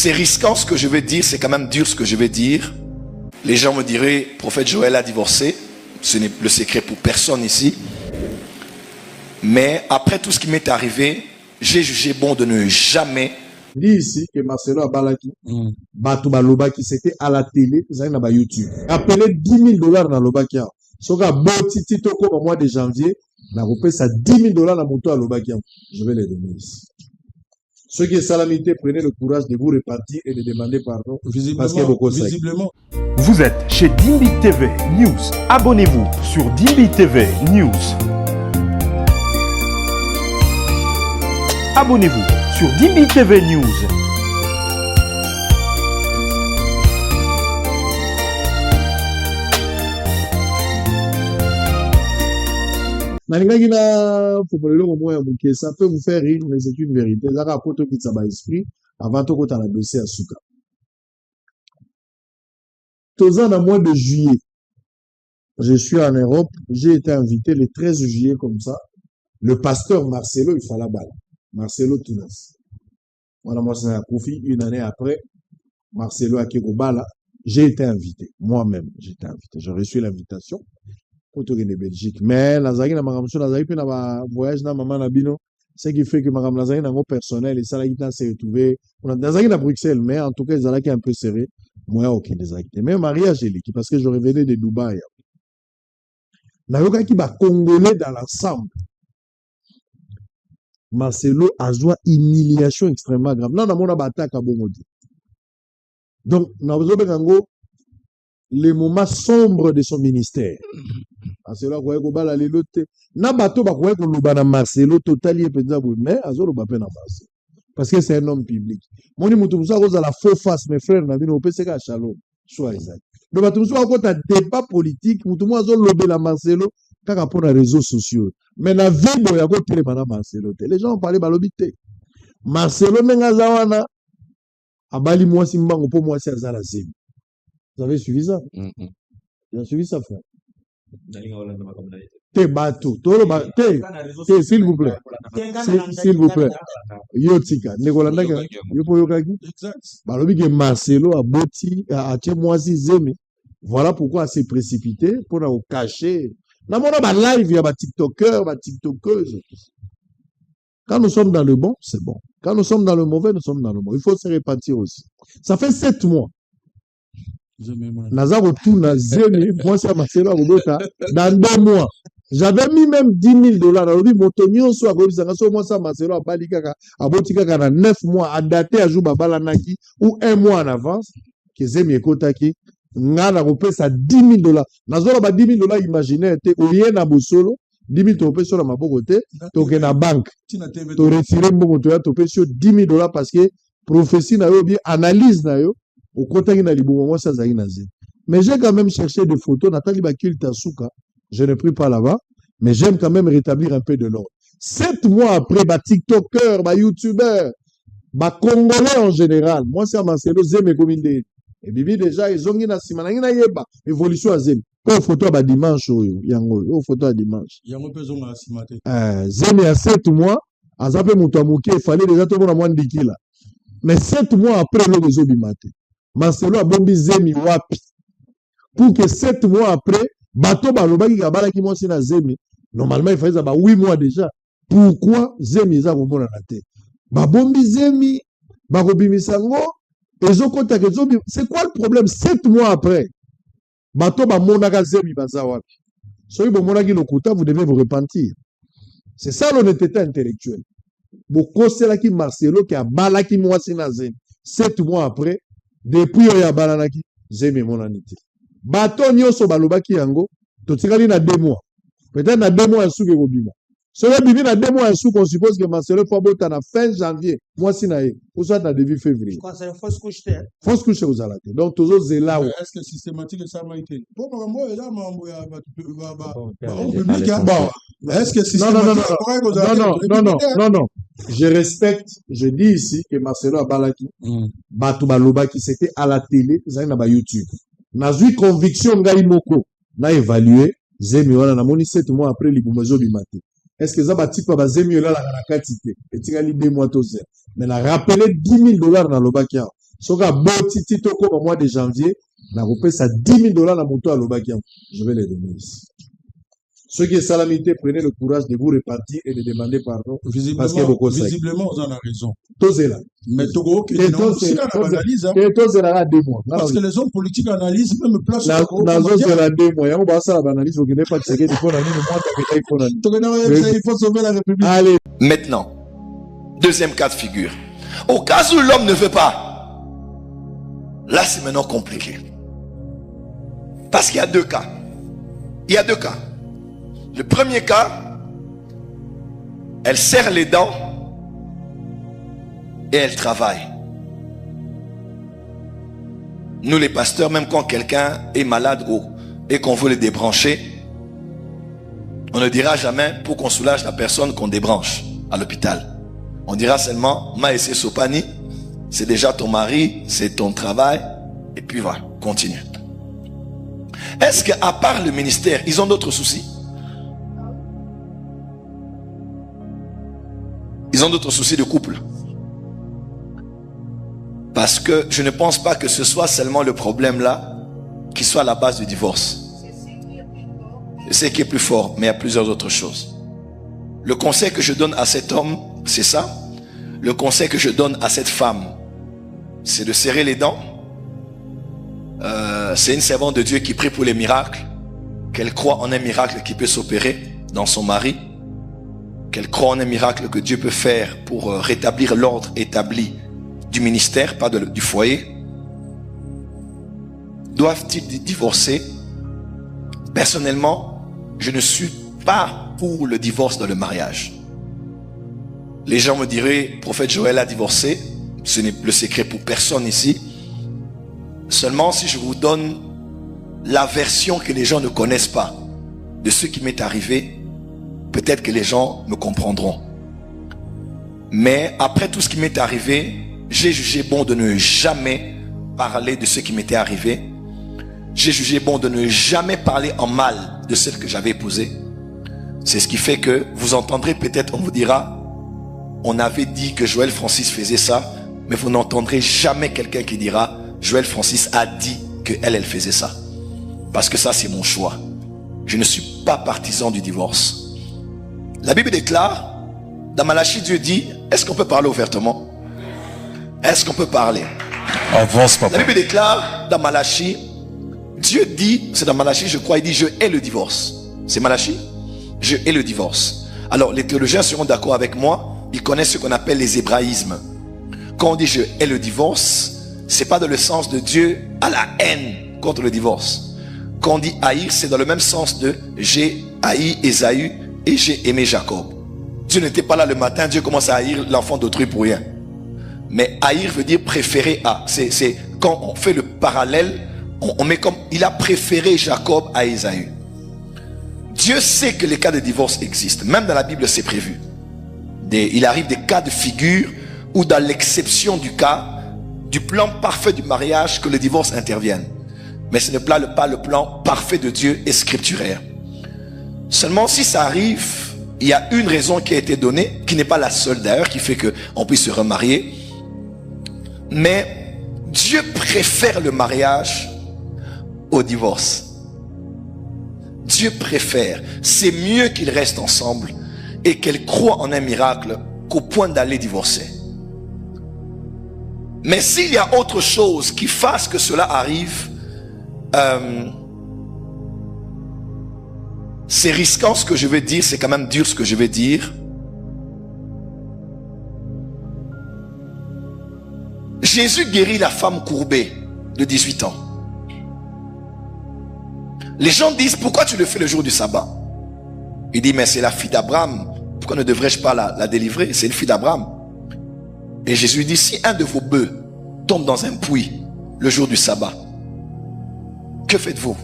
C'est risquant ce que je vais dire, c'est quand même dur ce que je vais dire. Les gens me diraient, prophète Joël a divorcé. Ce n'est le secret pour personne ici. Mais après tout ce qui m'est arrivé, j'ai jugé bon de ne jamais. Dit ici que Marcelo Abalaki, Batouba Lobaki, c'était à la télé, ça y est YouTube. Appelez 10 000 dollars dans Lobaki. Si on a bon petit toko au mois de janvier, on a repris ça 10 000 dollars dans moto à Lobaki. Je vais les donner ici. Ceux qui sont salamité, prenez le courage de vous repartir et de demander pardon. Visiblement. Vous êtes chez Dimbi TV News. Abonnez-vous sur Dimbi TV News. Abonnez-vous sur Dimbi TV News. Ça peut vous faire rire, mais c'est une vérité. Ça rapporte qui ça va esprit avant tout quand on a dossier à Souka. Tous en mois de juillet, je suis en Europe, j'ai été invité le 13 juillet comme ça. Le pasteur Marcelo, il fallait la balle. Marcelo Tunas. Voilà, moi, c'est un profit. Une année après, Marcelo Akegobala, j'ai été invité. Moi-même, j'ai été invité. J'ai reçu l'invitation pour tourner de Belgique. Mais, Nazari, na maramso, Nazari, puis na voyage na maman Nabino, ce qui fait que Maram Nazari, na mon personnel, et ça, là, il s'est retrouvé. Nazari, na Bruxelles, mais en tout cas, ils allaient un peu serré. Moi, ok, Nazari. Mais Maria Angélique, parce que je revenais de Dubaï. Nayoka qui va Congolais dans l'ensemble. Marcelo a joué humiliation extrêmement grave. Non, on a attaque à Bomodi. Donc, nous avons les moments sombres de son ministère. Marcelo a joué à l'îlote. Na bateau ba joué à Marcelo total et pensable, mais azolo ba peine à Marcelo. Parce que c'est un homme public. Moni mutumsa rose à la faux face, mes frères, na bino pese ka shalom. Choix exact. Donc batumsa ko ta débat politique, mutumu azolo lobé la Marcelo kaka pour les réseaux sociaux. Mais la vie, il y a quoi Marcelo. Les gens ont parlé de Marcelo Mengazawana, Abali moi Simbango pour moi c'est Azala Zemi. Vous avez suivi ça? Vous avez suivi ça, frère? T'es bateau. T'es, s'il vous plaît. S'il vous plaît. Yotika. Nekolanda ka. Yopo yokaki. Balobi que Marcelo a boti, a tché moi si Zemi. Voilà pourquoi s'est précipité pour nous cacher. Dans mon live, il y a des TikTokers, des TikTokeuses. Quand nous sommes dans le bon, c'est bon. Quand nous sommes dans le mauvais, nous sommes dans le bon. Il faut se répartir aussi. Ça fait 7 mois. Nazar retourne à Zémi, moi c'est Marcelo Robota, dans 2 mois. J'avais mis même 10 000 dollars. Alors, mon tonnion soit moi ça Marcelo a balikaka, a botikaka dans 9 mois, à dater à Joubabalanaki, ou 1 mois en avance, que Zémi est kotaki. Ngana repé ça 10 000 dollars. Nazora ba 10 000 dollars imaginez te oyen na bosolo 10 000 topé sur la mabokote to na banque to retirer mbongo to ya topé sur 10 000 dollars parce que prophétie na yo bien analyse na yo au contact na libongo moi ça zaï nazi. Mais j'ai quand même cherché des photos Nathalie Bakil Tasuka, je ne prie pas là-bas, mais j'aime quand même rétablir un peu de l'ordre. 7 mois après ba TikToker, ba YouTuber, ba Congolais en général, moi c'est Marcelo Zeme Kominde. Et Bibi déjà, ils ont une évolution à Zem. Quand photo à dimanche, yango, photo à dimanche. Yango pesons à Simate. Zem à 7 mois, à Zapé Moutamouké, il fallait déjà tout le monde à là. Mais 7 mois après, le réseau Bimate. Marcelo a bombi Zemi wapi. Pour que 7 mois après, bateau Baloba qui a balaki moi na Zemi. Normalement, il fallait ça 8 mois déjà. Pourquoi Zemi est à la tête? Bombi Zemi, Barobi Sango. C'est quoi le problème? 7 mois après, bateau ba monaka Zemi bazawapi. Soyez bon monaki lokuta, vous devez vous repentir. C'est ça l'honnêteté intellectuelle. Boko c'est là qui Marcelo qui a balaki mwasi na Zemi. 7 mois après, depuis oya balanaki Zemi monanité. Bateau nyoso balobaki yango, totikali na 2 mois. Peut-être na 2 mois sous que bobima. Soyez bibi na 2 mois sous qu'on suppose que Marcelo Fabota na fin janvier, moi si na ou soit na début février. Je crois que c'est une fausse couche. Fausse couche aux alates. Donc toujours c'est là où. Est-ce que systématique ça m'a été? Bon, moi là bon, est-ce que systématique non. Je respecte, je dis ici que Marcelo Abalaki, Batouba Lobaki, c'était à la télé, ça na ba YouTube. Na eu conviction ngai moko, na évalué, Zemi wana na moni 7 mois après libumezo bimate. Est-ce que ça va type à Zemi là la quantité? Et tu as 2 mois tout ça. Mais la rappelé 10 000 dollars dans le bac. Soka boti titoko au mois de janvier, na repé ça $10,000 la moto à l'Obakia. Je vais les donner ici. Ceux qui sont salamité, prenez le courage de vous repartir et de demander pardon. Visiblement, vous en avez raison. Tozela. Mais Togo, qui est dans l'analyse. Parce que les hommes politiques analysent, même place. Il faut sauver la République. Allez. Maintenant, deuxième cas de figure. Au cas où l'homme ne veut pas, là c'est maintenant compliqué. Parce qu'il y a deux cas. Il y a deux cas. Le premier cas, elle serre les dents et elle travaille. Nous les pasteurs, même quand quelqu'un est malade et qu'on veut le débrancher, on ne dira jamais pour qu'on soulage la personne qu'on débranche à l'hôpital. On dira seulement, Maïsé Sopani, c'est déjà ton mari, c'est ton travail, et puis voilà, continue. Est-ce qu'à part le ministère, ils ont d'autres soucis? Ils ont d'autres soucis de couple. Parce que je ne pense pas que ce soit seulement le problème là qui soit à la base du divorce. C'est ce qui est plus fort, mais il y a plusieurs autres choses. Le conseil que je donne à cet homme, c'est ça. Le conseil que je donne à cette femme, c'est de serrer les dents. C'est une servante de Dieu qui prie pour les miracles, qu'elle croit en un miracle qui peut s'opérer dans son mari, qu'elle croit en un miracle que Dieu peut faire pour rétablir l'ordre établi du ministère, pas du foyer. Doivent-ils divorcer? Personnellement, je ne suis pas pour le divorce dans le mariage. Les gens me diraient, prophète Joël a divorcé. Ce n'est le secret pour personne ici. Seulement si je vous donne la version que les gens ne connaissent pas de ce qui m'est arrivé, peut-être que les gens me comprendront. Mais après tout ce qui m'est arrivé, j'ai jugé bon de ne jamais parler de ce qui m'était arrivé. J'ai jugé bon de ne jamais parler en mal de celle que j'avais épousée. C'est ce qui fait que vous entendrez peut-être, on vous dira, on avait dit que Joël Francis faisait ça, mais vous n'entendrez jamais quelqu'un qui dira, Joël Francis a dit qu'elle faisait ça. Parce que ça, c'est mon choix. Je ne suis pas partisan du divorce. La Bible déclare, dans Malachie, Dieu dit, est-ce qu'on peut parler ouvertement? Est-ce qu'on peut parler? Avance, papa. La Bible déclare, dans Malachie, Dieu dit, c'est dans Malachie, je crois, il dit, je hais le divorce. C'est Malachie? Je hais le divorce. Alors, les théologiens seront d'accord avec moi, ils connaissent ce qu'on appelle les hébraïsmes. Quand on dit je hais le divorce, c'est pas dans le sens de Dieu à la haine contre le divorce. Quand on dit haïr, c'est dans le même sens de j'ai haï Ésaü et j'ai aimé Jacob. Dieu n'était pas là le matin, Dieu commence à haïr l'enfant d'autrui pour rien. Mais haïr veut dire préférer à. C'est quand on fait le parallèle, on met comme il a préféré Jacob à Ésaü. Dieu sait que les cas de divorce existent. Même dans la Bible, c'est prévu. Il arrive des cas de figure où dans l'exception du cas, du plan parfait du mariage, que le divorce intervienne. Mais ce n'est pas le plan parfait de Dieu et scripturaire. Seulement si ça arrive, il y a une raison qui a été donnée, qui n'est pas la seule d'ailleurs, qui fait qu'on puisse se remarier. Mais Dieu préfère le mariage au divorce. Dieu préfère. C'est mieux qu'ils restent ensemble et qu'elle croit en un miracle qu'au point d'aller divorcer. Mais s'il y a autre chose qui fasse que cela arrive, c'est risquant ce que je vais dire, c'est quand même dur ce que je vais dire. Jésus guérit la femme courbée de 18 ans. Les gens disent, pourquoi tu le fais le jour du sabbat? Il dit, mais c'est la fille d'Abraham. Pourquoi ne devrais-je pas la délivrer? C'est une fille d'Abraham. Et Jésus dit, si un de vos bœufs tombe dans un puits le jour du sabbat, que faites-vous?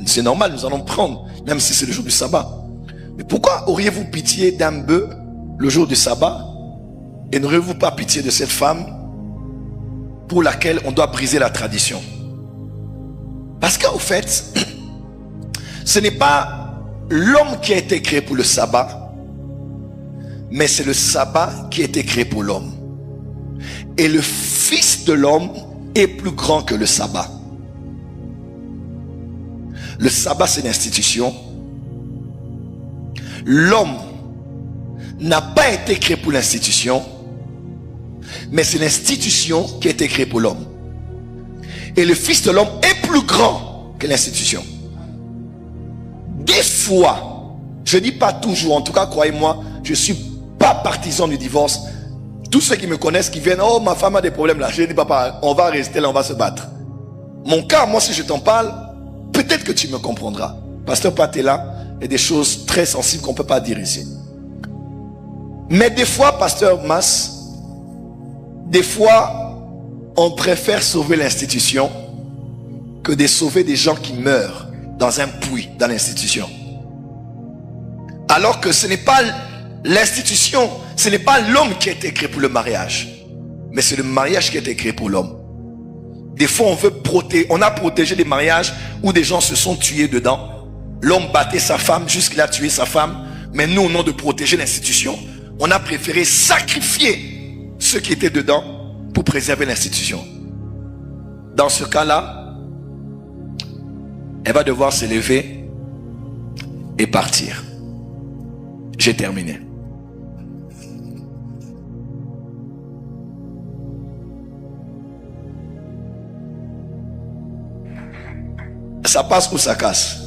C'est normal, nous allons prendre, même si c'est le jour du sabbat. Mais pourquoi auriez-vous pitié d'un bœuf le jour du sabbat et n'auriez-vous pas pitié de cette femme pour laquelle on doit briser la tradition? Parce qu'au fait, ce n'est pas l'homme qui a été créé pour le sabbat, mais c'est le sabbat qui a été créé pour l'homme. Et le Fils de l'homme est plus grand que le sabbat. Le sabbat, c'est une institution. L'homme n'a pas été créé pour l'institution, mais c'est l'institution qui a été créée pour l'homme. Et le Fils de l'homme est plus grand que l'institution. Des fois, je ne dis pas toujours, en tout cas croyez-moi, je ne suis pas partisan du divorce. Tous ceux qui me connaissent, qui viennent, oh ma femme a des problèmes là, je dis papa, on va rester là, on va se battre. Mon cas, moi si je t'en parle, peut-être que tu me comprendras. Pasteur Pat est là, il y a des choses très sensibles qu'on ne peut pas dire ici. Mais des fois, Pasteur Mas, des fois, on préfère sauver l'institution que de sauver des gens qui meurent dans un puits, dans l'institution. Alors que ce n'est pas l'institution, ce n'est pas l'homme qui a été créé pour le mariage, mais c'est le mariage qui a été créé pour l'homme. Des fois, on a protégé des mariages où des gens se sont tués dedans. L'homme battait sa femme jusqu'il a tué sa femme. Mais nous, au nom de protéger l'institution, on a préféré sacrifier ceux qui étaient dedans pour préserver l'institution. Dans ce cas-là, elle va devoir se lever et partir. J'ai terminé. Ça passe ou ça casse?